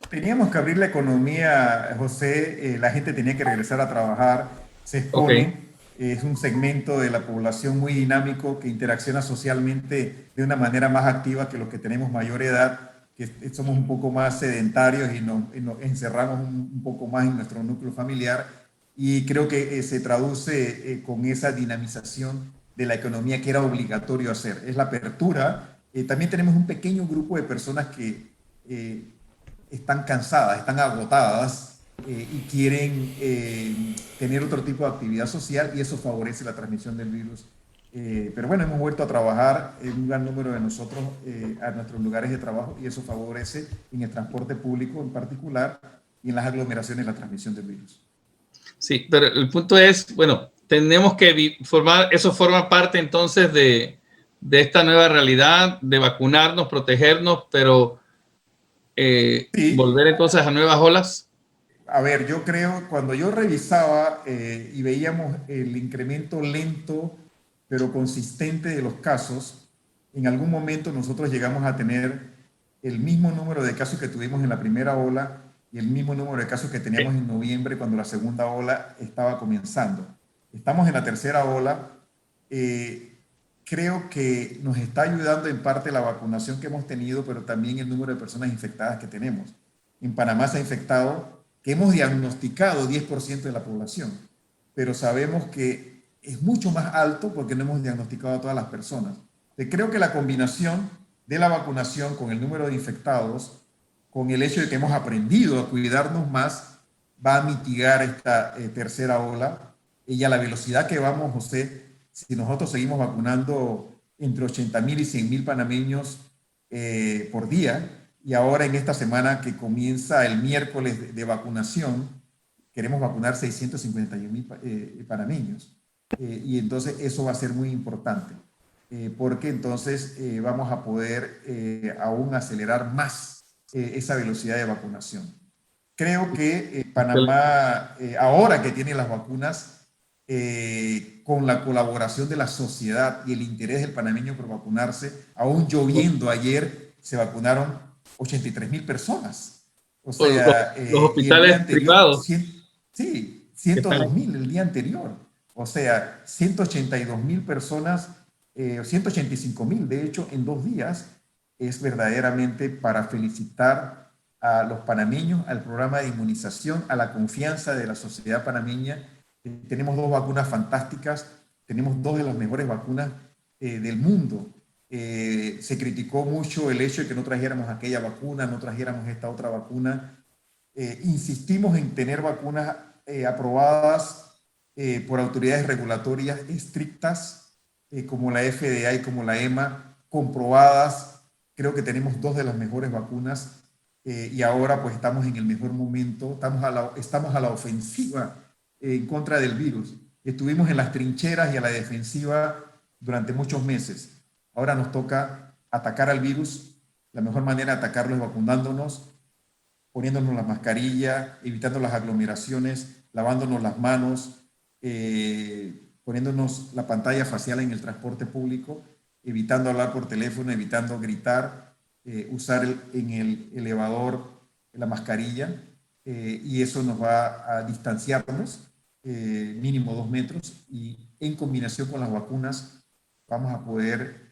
Teníamos que abrir la economía, José, la gente tenía que regresar a trabajar, se expone, es un segmento de la población muy dinámico que interacciona socialmente de una manera más activa que los que tenemos mayor edad, que somos un poco más sedentarios y nos encerramos un poco más en nuestro núcleo familiar, y creo que se traduce con esa dinamización de la economía que era obligatorio hacer. Es la apertura. También tenemos un pequeño grupo de personas que están cansadas, están agotadas y quieren tener otro tipo de actividad social, y eso favorece la transmisión del virus. Pero bueno, hemos vuelto a trabajar en un gran número de nosotros a nuestros lugares de trabajo, y eso favorece en el transporte público en particular y en las aglomeraciones la transmisión del virus. Sí, pero el punto es, bueno, tenemos que formar, eso forma parte entonces de esta nueva realidad, de vacunarnos, protegernos, pero Sí. volver entonces a nuevas olas. A ver, yo creo, cuando yo revisaba y veíamos el incremento lento pero consistente de los casos, en algún momento nosotros llegamos a tener el mismo número de casos que tuvimos en la primera ola y el mismo número de casos que teníamos en noviembre cuando la segunda ola estaba comenzando. Estamos en la tercera ola. Creo que nos está ayudando en parte la vacunación que hemos tenido, pero también el número de personas infectadas que tenemos. En Panamá se ha infectado, que hemos diagnosticado 10% de la población, pero sabemos que es mucho más alto porque no hemos diagnosticado a todas las personas. Creo que la combinación de la vacunación con el número de infectados, con el hecho de que hemos aprendido a cuidarnos más, va a mitigar esta tercera ola. Y a la velocidad que vamos, José, si nosotros seguimos vacunando entre 80,000 y 100,000 panameños por día, y ahora en esta semana que comienza el miércoles de vacunación, queremos vacunar 651,000 panameños. Y entonces eso va a ser muy importante, porque entonces vamos a poder aún acelerar más esa velocidad de vacunación. Creo que Panamá, ahora que tiene las vacunas, con la colaboración de la sociedad y el interés del panameño por vacunarse, aún lloviendo ayer, se vacunaron 83,000 personas. O sea, los hospitales privados. Sí, 102,000 el día anterior. O sea, 182,000 personas, 185,000 de hecho en 2 días. Es verdaderamente para felicitar a los panameños, al programa de inmunización, a la confianza de la sociedad panameña. Tenemos 2 vacunas fantásticas, tenemos 2 de las mejores vacunas del mundo. Se criticó mucho el hecho de que no trajéramos aquella vacuna, no trajéramos esta otra vacuna. Insistimos en tener vacunas aprobadas por autoridades regulatorias estrictas, como la FDA y como la EMA, comprobadas. Creo que tenemos 2 de las mejores vacunas y ahora pues estamos en el mejor momento, estamos a la ofensiva en contra del virus. Estuvimos en las trincheras y a la defensiva durante muchos meses. Ahora nos toca atacar al virus. La mejor manera de atacarlo es vacunándonos, poniéndonos la mascarilla, evitando las aglomeraciones, lavándonos las manos, poniéndonos la pantalla facial en el transporte público, evitando hablar por teléfono, evitando gritar, usar en el elevador la mascarilla, y eso nos va a distanciarnos mínimo 2 metros, y en combinación con las vacunas vamos a poder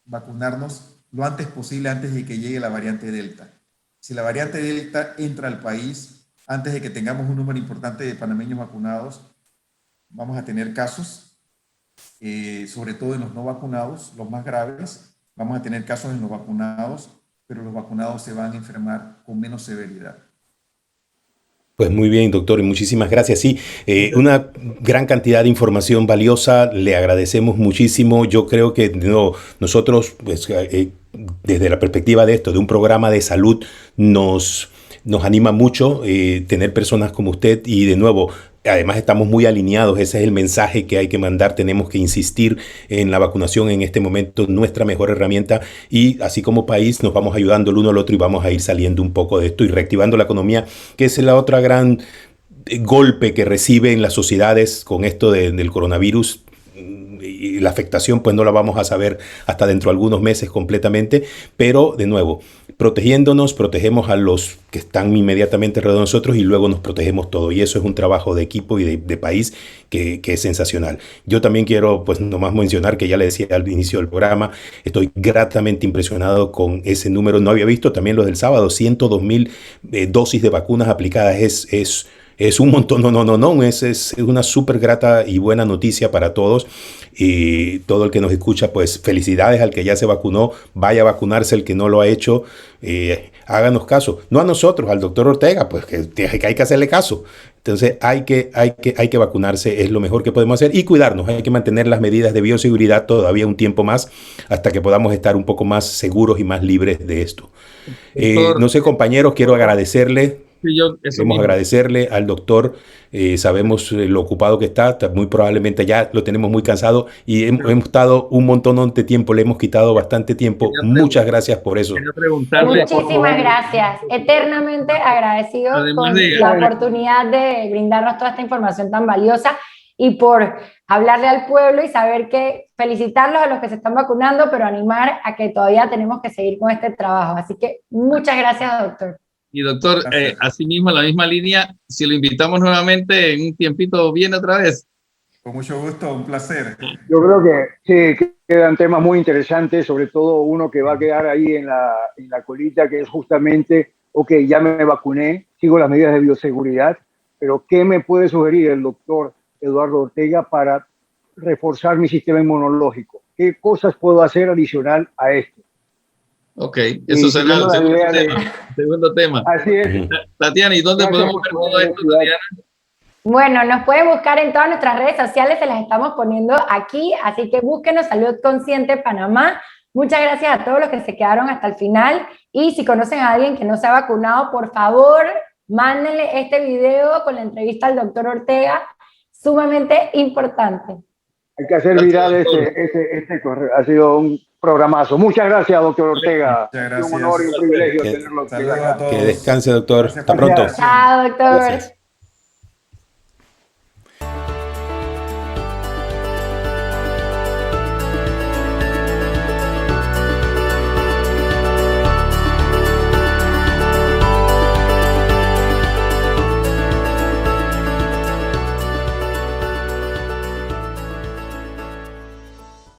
vacunarnos lo antes posible, antes de que llegue la variante Delta. Si la variante Delta entra al país antes de que tengamos un número importante de panameños vacunados, vamos a tener casos, sobre todo en los no vacunados, los más graves. Vamos a tener casos en los vacunados, pero los vacunados se van a enfermar con menos severidad. Pues muy bien, doctor, y muchísimas gracias. Sí, una gran cantidad de información valiosa, le agradecemos muchísimo. Yo creo que nosotros, pues, desde la perspectiva de esto, de un programa de salud, nos anima mucho tener personas como usted, y de nuevo, Además estamos muy alineados, ese es el mensaje que hay que mandar, tenemos que insistir en la vacunación en este momento, nuestra mejor herramienta, y así como país nos vamos ayudando el uno al otro y vamos a ir saliendo un poco de esto y reactivando la economía, que es la otra gran golpe que reciben las sociedades con esto del coronavirus. Y la afectación pues no la vamos a saber hasta dentro de algunos meses completamente, pero de nuevo, protegiéndonos, protegemos a los que están inmediatamente alrededor de nosotros y luego nos protegemos todo, y eso es un trabajo de equipo y de país que es sensacional. Yo también quiero pues nomás mencionar que ya le decía al inicio del programa, estoy gratamente impresionado con ese número, no había visto también los del sábado, 102,000 dosis de vacunas aplicadas, es un montón, es una súper grata y buena noticia para todos, y todo el que nos escucha, pues felicidades al que ya se vacunó, vaya a vacunarse el que no lo ha hecho, háganos caso, no a nosotros, al doctor Ortega, pues que hay que hacerle caso. Entonces hay que vacunarse, es lo mejor que podemos hacer, y cuidarnos, hay que mantener las medidas de bioseguridad todavía un tiempo más hasta que podamos estar un poco más seguros y más libres de esto. No sé, compañeros, quiero agradecerle. Sí, Queremos agradecerle al doctor, sabemos lo ocupado que está, muy probablemente ya lo tenemos muy cansado y hemos estado un montón de tiempo, le hemos quitado bastante tiempo. Muchas gracias por eso. Muchísimas gracias, eternamente agradecidos con la oportunidad de brindarnos toda esta información tan valiosa y por hablarle al pueblo y saber que felicitarlos a los que se están vacunando, pero animar a que todavía tenemos que seguir con este trabajo. Así que muchas gracias, doctor. Y doctor, así mismo, en la misma línea, si lo invitamos nuevamente en un tiempito, viene otra vez. Con mucho gusto, un placer. Yo creo que sí, quedan temas muy interesantes, sobre todo uno que va a quedar ahí en la colita, que es justamente, ok, ya me vacuné, sigo las medidas de bioseguridad, pero ¿qué me puede sugerir el doctor Eduardo Ortega para reforzar mi sistema inmunológico? ¿Qué cosas puedo hacer adicional a esto? Ok, eso será el segundo tema. Así es. Tatiana, ¿y dónde podemos ver todo esto, Tatiana? Bueno, nos pueden buscar en todas nuestras redes sociales, se las estamos poniendo aquí, así que búsquenos Salud Consciente Panamá. Muchas gracias a todos los que se quedaron hasta el final, y si conocen a alguien que no se ha vacunado, por favor, mándenle este video con la entrevista al doctor Ortega, sumamente importante. Hay que hacer viral este correo, ha sido un programazo. Muchas gracias, doctor Ortega. Muchas gracias. Un honor y un privilegio tenerlo aquí. Que descanse, doctor. Hasta pronto. Chao, doctor. Gracias.